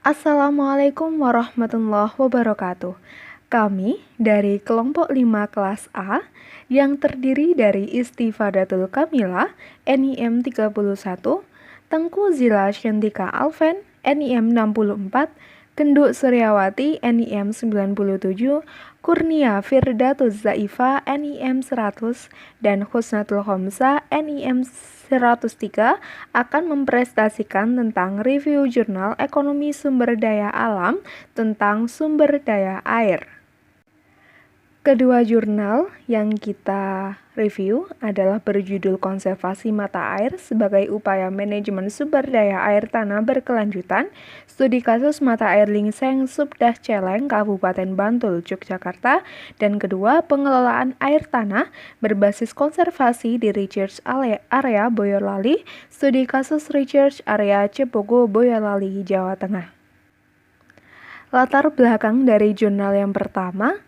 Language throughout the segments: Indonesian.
Assalamualaikum warahmatullahi wabarakatuh. Kami dari kelompok 5 kelas A yang terdiri dari Istifadatul Kamilah NIM 31, Tengku Zila Syentika Alven NIM 64, Genduk Suryawati NIM 97, Kurnia Firdatuz Zaifa NIM 100, dan Husnatul Khomsa NIM 103 akan mempresentasikan tentang review jurnal ekonomi sumber daya alam tentang sumber daya air. Kedua jurnal yang kita review adalah berjudul Konservasi Mata Air sebagai Upaya Manajemen Sumber Daya Air Tanah Berkelanjutan, Studi Kasus Mata Air Lingseng Subdah Celeng, Kabupaten Bantul, Yogyakarta, dan kedua, Pengelolaan Air Tanah Berbasis Konservasi di Research Area Boyolali, Studi Kasus Research Area Cepogo, Boyolali, Jawa Tengah. Latar belakang dari jurnal yang pertama,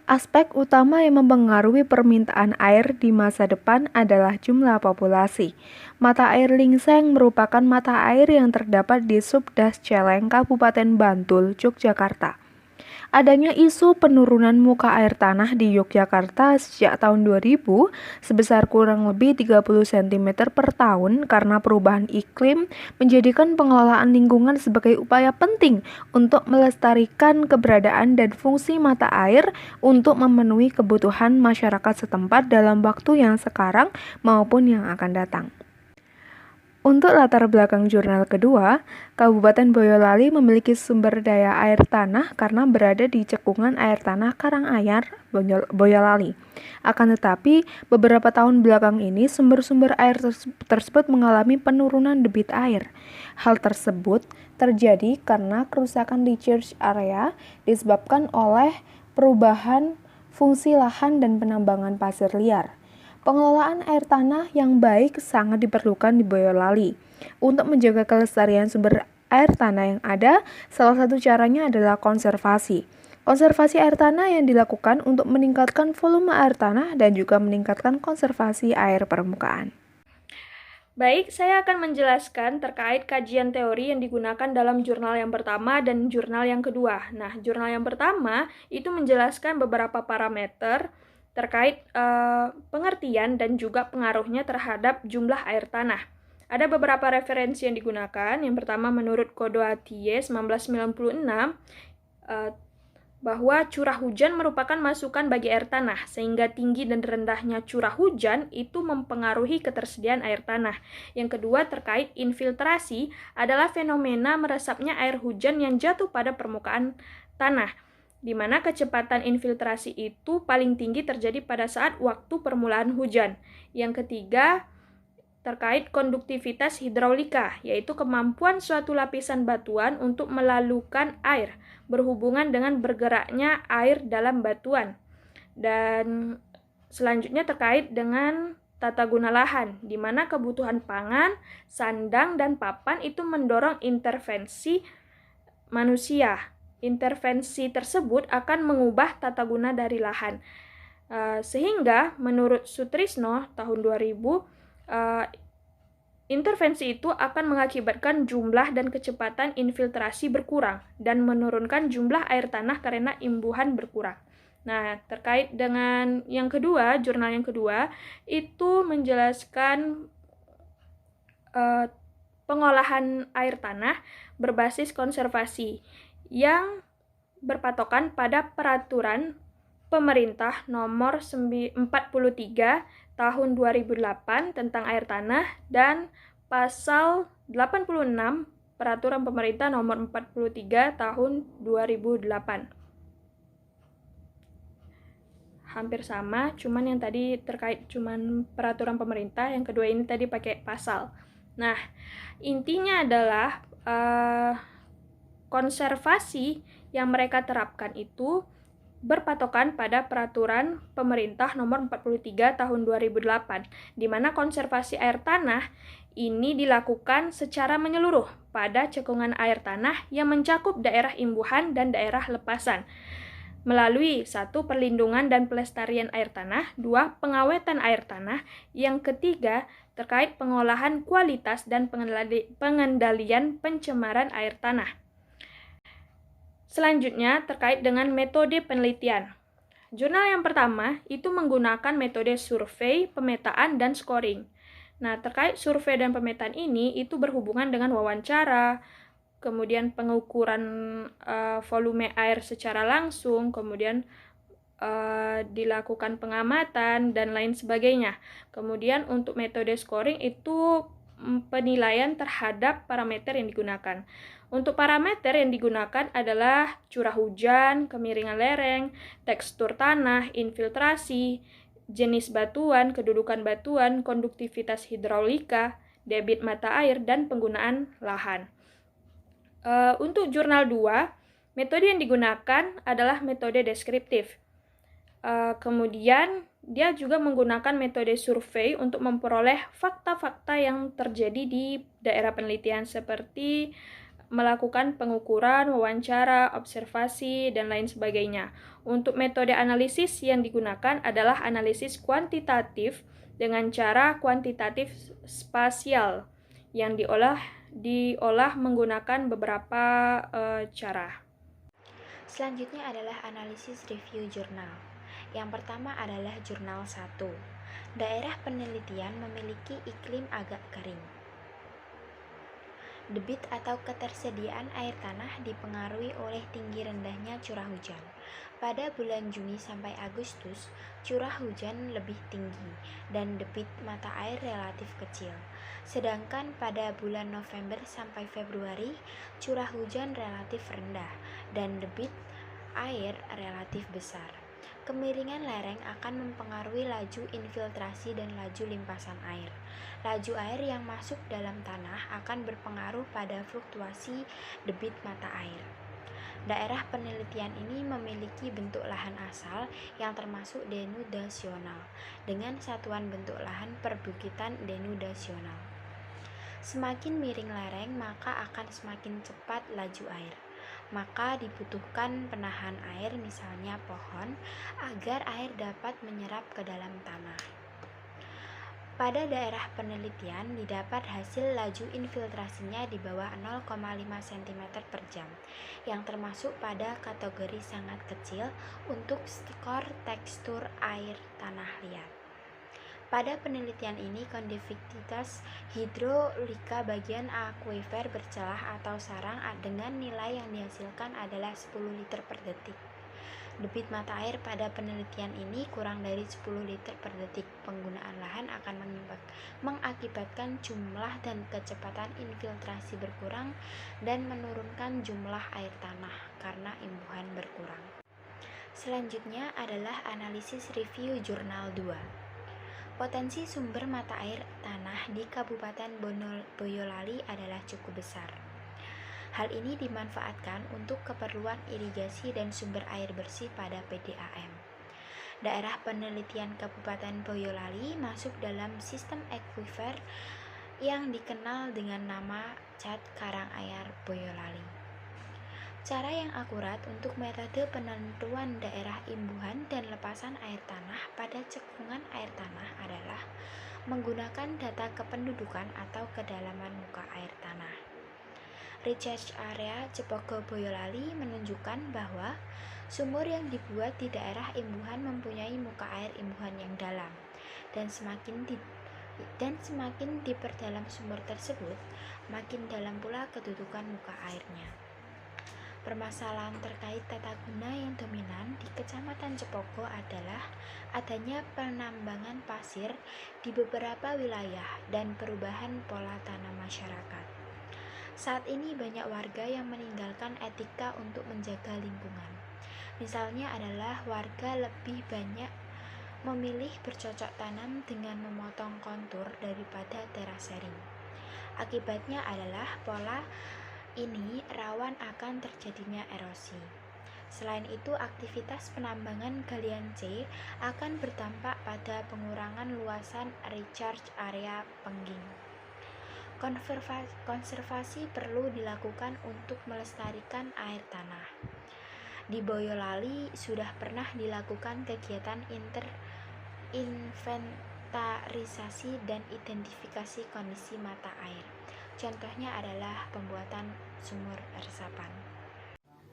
aspek utama yang mempengaruhi permintaan air di masa depan adalah jumlah populasi. Mata air Lingseng merupakan mata air yang terdapat di Subdas Celeng, Kabupaten Bantul, Yogyakarta. Adanya isu penurunan muka air tanah di Yogyakarta sejak tahun 2000 sebesar kurang lebih 30 cm per tahun karena perubahan iklim menjadikan pengelolaan lingkungan sebagai upaya penting untuk melestarikan keberadaan dan fungsi mata air untuk memenuhi kebutuhan masyarakat setempat dalam waktu yang sekarang maupun yang akan datang. Untuk latar belakang jurnal kedua, Kabupaten Boyolali memiliki sumber daya air tanah karena berada di cekungan air tanah Karanganyar, Boyolali. Akan tetapi, beberapa tahun belakang ini sumber-sumber air tersebut mengalami penurunan debit air. Hal tersebut terjadi karena kerusakan research area disebabkan oleh perubahan fungsi lahan dan penambangan pasir liar. Pengelolaan air tanah yang baik sangat diperlukan di Boyolali. Untuk menjaga kelestarian sumber air tanah yang ada, salah satu caranya adalah konservasi. Konservasi air tanah yang dilakukan untuk meningkatkan volume air tanah dan juga meningkatkan konservasi air permukaan. Baik, saya akan menjelaskan terkait kajian teori yang digunakan dalam jurnal yang pertama dan jurnal yang kedua. Nah, jurnal yang pertama itu menjelaskan beberapa parameter terkait pengertian dan juga pengaruhnya terhadap jumlah air tanah. Ada beberapa referensi yang digunakan. Yang pertama menurut Kodoatiye 1996 bahwa curah hujan merupakan masukan bagi air tanah, sehingga tinggi dan rendahnya curah hujan itu mempengaruhi ketersediaan air tanah. Yang kedua terkait infiltrasi adalah fenomena meresapnya air hujan yang jatuh pada permukaan tanah, di mana kecepatan infiltrasi itu paling tinggi terjadi pada saat waktu permulaan hujan. Yang ketiga, terkait konduktivitas hidraulika, yaitu kemampuan suatu lapisan batuan untuk melalukan air, berhubungan dengan bergeraknya air dalam batuan. Dan selanjutnya terkait dengan tata guna lahan, di mana kebutuhan pangan, sandang, dan papan itu mendorong intervensi manusia. Intervensi tersebut akan mengubah tata guna dari lahan. Sehingga menurut Sutrisno tahun 2000, intervensi itu akan mengakibatkan jumlah dan kecepatan infiltrasi berkurang dan menurunkan jumlah air tanah karena imbuhan berkurang. Nah, terkait dengan yang kedua, jurnal yang kedua, itu menjelaskan pengolahan air tanah berbasis konservasi yang berpatokan pada peraturan pemerintah nomor 43 tahun 2008 tentang air tanah dan pasal 86 peraturan pemerintah nomor 43 tahun 2008. Hampir sama, cuman yang tadi terkait cuman peraturan pemerintah, yang kedua ini tadi pakai pasal. Nah, intinya adalah konservasi yang mereka terapkan itu berpatokan pada peraturan pemerintah nomor 43 tahun 2008, di mana konservasi air tanah ini dilakukan secara menyeluruh pada cekungan air tanah yang mencakup daerah imbuhan dan daerah lepasan, melalui 1. Perlindungan dan pelestarian air tanah, 2. Pengawetan air tanah, yang ketiga terkait pengolahan kualitas dan pengendalian pencemaran air tanah. Selanjutnya terkait dengan metode penelitian. Jurnal yang pertama itu menggunakan metode survei, pemetaan, dan scoring. Nah, terkait survei dan pemetaan ini itu berhubungan dengan wawancara, kemudian pengukuran volume air secara langsung, kemudian dilakukan pengamatan, dan lain sebagainya. Kemudian untuk metode scoring itu penilaian terhadap parameter yang digunakan. Untuk parameter yang digunakan adalah curah hujan, kemiringan lereng, tekstur tanah, infiltrasi, jenis batuan, kedudukan batuan, konduktivitas hidraulika, debit mata air, dan penggunaan lahan. Untuk jurnal 2, metode yang digunakan adalah metode deskriptif. Kemudian dia juga menggunakan metode survei untuk memperoleh fakta-fakta yang terjadi di daerah penelitian seperti melakukan pengukuran, wawancara, observasi, dan lain sebagainya. Untuk metode analisis yang digunakan adalah analisis kuantitatif dengan cara kuantitatif spasial yang diolah menggunakan beberapa cara. Selanjutnya adalah analisis review jurnal. Yang pertama adalah jurnal 1. Daerah penelitian memiliki iklim agak kering. Debit atau ketersediaan air tanah dipengaruhi oleh tinggi rendahnya curah hujan. Pada bulan Juni sampai Agustus, curah hujan lebih tinggi dan debit mata air relatif kecil. Sedangkan pada bulan November sampai Februari, curah hujan relatif rendah dan debit air relatif besar. Kemiringan lereng akan mempengaruhi laju infiltrasi dan laju limpasan air. Laju air yang masuk dalam tanah akan berpengaruh pada fluktuasi debit mata air. Daerah penelitian ini memiliki bentuk lahan asal yang termasuk denudasional dengan satuan bentuk lahan perbukitan denudasional. Semakin miring lereng, maka akan semakin cepat laju air. Maka dibutuhkan penahan air, misalnya pohon, agar air dapat menyerap ke dalam tanah. Pada daerah penelitian didapat hasil laju infiltrasinya di bawah 0,5 cm per jam, yang termasuk pada kategori sangat kecil untuk skor tekstur air tanah liat. Pada penelitian ini, konduktivitas hidrolika bagian akuifer bercelah atau sarang dengan nilai yang dihasilkan adalah 10 liter per detik. Debit mata air pada penelitian ini kurang dari 10 liter per detik. Penggunaan lahan akan mengakibatkan jumlah dan kecepatan infiltrasi berkurang dan menurunkan jumlah air tanah karena imbuhan berkurang. Selanjutnya adalah analisis review jurnal 2. Potensi sumber mata air tanah di Kabupaten Boyolali adalah cukup besar. Hal ini dimanfaatkan untuk keperluan irigasi dan sumber air bersih pada PDAM. Daerah penelitian Kabupaten Boyolali masuk dalam sistem akuifer yang dikenal dengan nama Cat Karanganyar Boyolali. Cara yang akurat untuk metode penentuan daerah imbuhan dan lepasan air tanah pada cekungan air tanah adalah menggunakan data kependudukan atau kedalaman muka air tanah. Recharge area Cepogo Boyolali menunjukkan bahwa sumur yang dibuat di daerah imbuhan mempunyai muka air imbuhan yang dalam, dan semakin diperdalam sumur tersebut, makin dalam pula kedudukan muka airnya. Permasalahan terkait tata guna yang dominan di Kecamatan Cepogo adalah adanya penambangan pasir di beberapa wilayah dan perubahan pola tanam masyarakat. Saat ini banyak warga yang meninggalkan etika untuk menjaga lingkungan. Misalnya adalah warga lebih banyak memilih bercocok tanam dengan memotong kontur daripada terasering. Akibatnya adalah pola ini rawan akan terjadinya erosi. Selain itu, aktivitas penambangan galian C akan berdampak pada pengurangan luasan recharge area pengging. Konservasi perlu dilakukan untuk melestarikan air tanah. Di Boyolali sudah pernah dilakukan kegiatan inventarisasi dan identifikasi kondisi mata air. Contohnya adalah pembuatan sumur resapan.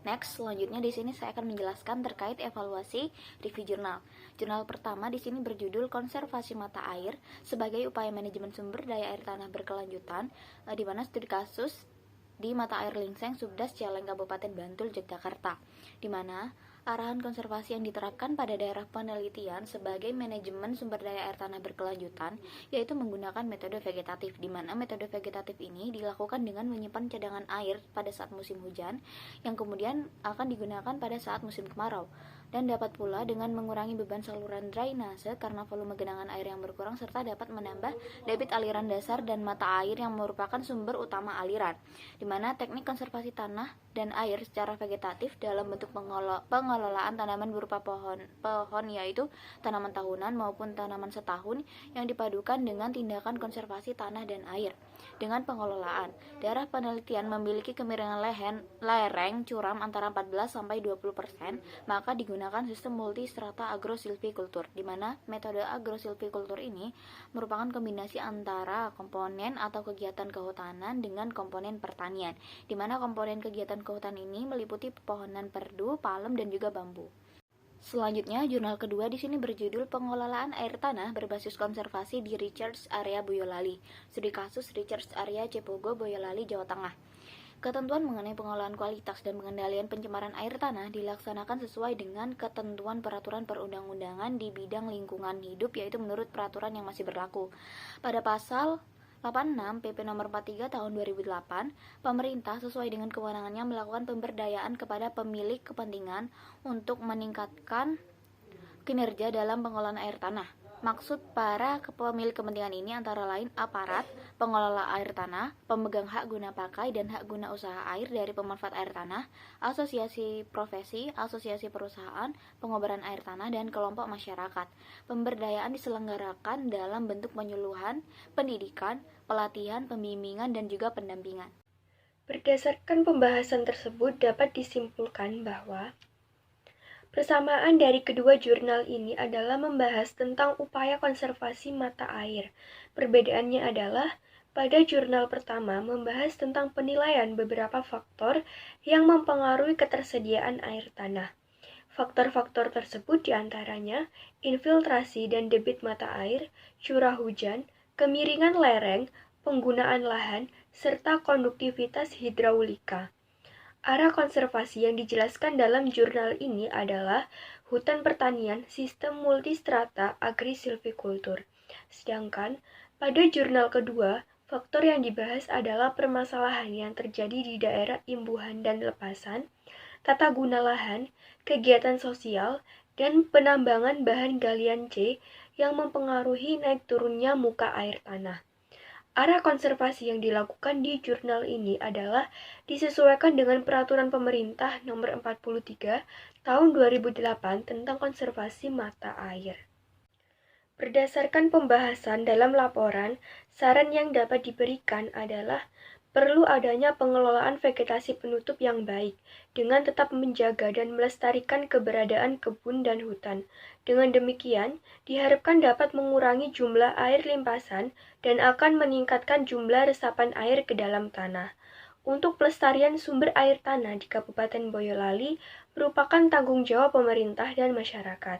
Next, selanjutnya di sini saya akan menjelaskan terkait evaluasi review jurnal. Jurnal pertama di sini berjudul Konservasi Mata Air sebagai Upaya Manajemen Sumber Daya Air Tanah Berkelanjutan, di mana studi kasus di mata air Lingseng, Subdas Cialeng, Kabupaten Bantul, Yogyakarta, di mana arahan konservasi yang diterapkan pada daerah penelitian sebagai manajemen sumber daya air tanah berkelanjutan, yaitu menggunakan metode vegetatif, di mana metode vegetatif ini dilakukan dengan menyimpan cadangan air pada saat musim hujan, yang kemudian akan digunakan pada saat musim kemarau, dan dapat pula dengan mengurangi beban saluran drainase karena volume genangan air yang berkurang, serta dapat menambah debit aliran dasar dan mata air yang merupakan sumber utama aliran, di mana teknik konservasi tanah dan air secara vegetatif dalam bentuk pengelolaan tanaman berupa pohon yaitu tanaman tahunan maupun tanaman setahun yang dipadukan dengan tindakan konservasi tanah dan air. Dengan pengelolaan, daerah penelitian memiliki kemiringan lereng curam antara 14-20%, maka digunakan sistem multistrata agrosilvicultur, di mana metode agrosilvicultur ini merupakan kombinasi antara komponen atau kegiatan kehutanan dengan komponen pertanian, di mana komponen kegiatan kehutanan ini meliputi pepohonan perdu, palem, dan juga bambu. Selanjutnya, jurnal kedua di sini berjudul Pengelolaan Air Tanah Berbasis Konservasi di Research Area Boyolali. Studi kasus Research Area Cepogo, Boyolali, Jawa Tengah. Ketentuan mengenai pengelolaan kualitas dan pengendalian pencemaran air tanah dilaksanakan sesuai dengan ketentuan peraturan perundang-undangan di bidang lingkungan hidup, yaitu menurut peraturan yang masih berlaku. Pada pasal 86 PP Nomor 43 Tahun 2008, pemerintah sesuai dengan kewenangannya melakukan pemberdayaan kepada pemilik kepentingan untuk meningkatkan kinerja dalam pengelolaan air tanah. Maksud para pemilik kepentingan ini antara lain aparat, pengelola air tanah, pemegang hak guna pakai dan hak guna usaha air dari pemanfaat air tanah, asosiasi profesi, asosiasi perusahaan, pengobaran air tanah, dan kelompok masyarakat. Pemberdayaan diselenggarakan dalam bentuk penyuluhan, pendidikan, pelatihan, pembimbingan, dan juga pendampingan. Berdasarkan pembahasan tersebut dapat disimpulkan bahwa persamaan dari kedua jurnal ini adalah membahas tentang upaya konservasi mata air. Perbedaannya adalah pada jurnal pertama membahas tentang penilaian beberapa faktor yang mempengaruhi ketersediaan air tanah. Faktor-faktor tersebut diantaranya infiltrasi dan debit mata air, curah hujan, kemiringan lereng, penggunaan lahan, serta konduktivitas hidraulika. Arah konservasi yang dijelaskan dalam jurnal ini adalah hutan pertanian sistem multistrata agrisilvicultur. Sedangkan pada jurnal kedua, faktor yang dibahas adalah permasalahan yang terjadi di daerah imbuhan dan lepasan, tata guna lahan, kegiatan sosial, dan penambangan bahan galian C yang mempengaruhi naik turunnya muka air tanah. Arah konservasi yang dilakukan di jurnal ini adalah disesuaikan dengan Peraturan Pemerintah Nomor 43 Tahun 2008 tentang konservasi mata air. Berdasarkan pembahasan dalam laporan, saran yang dapat diberikan adalah perlu adanya pengelolaan vegetasi penutup yang baik, dengan tetap menjaga dan melestarikan keberadaan kebun dan hutan. Dengan demikian, diharapkan dapat mengurangi jumlah air limpasan dan akan meningkatkan jumlah resapan air ke dalam tanah. Untuk pelestarian sumber air tanah di Kabupaten Boyolali merupakan tanggung jawab pemerintah dan masyarakat.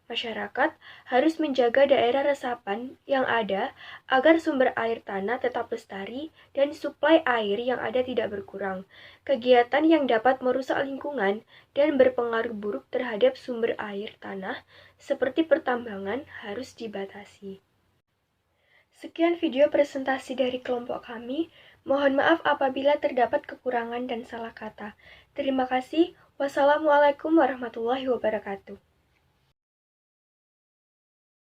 Masyarakat harus menjaga daerah resapan yang ada agar sumber air tanah tetap lestari dan suplai air yang ada tidak berkurang. Kegiatan yang dapat merusak lingkungan dan berpengaruh buruk terhadap sumber air tanah seperti pertambangan harus dibatasi. Sekian video presentasi dari kelompok kami. Mohon maaf apabila terdapat kekurangan dan salah kata. Terima kasih. Wassalamualaikum warahmatullahi wabarakatuh.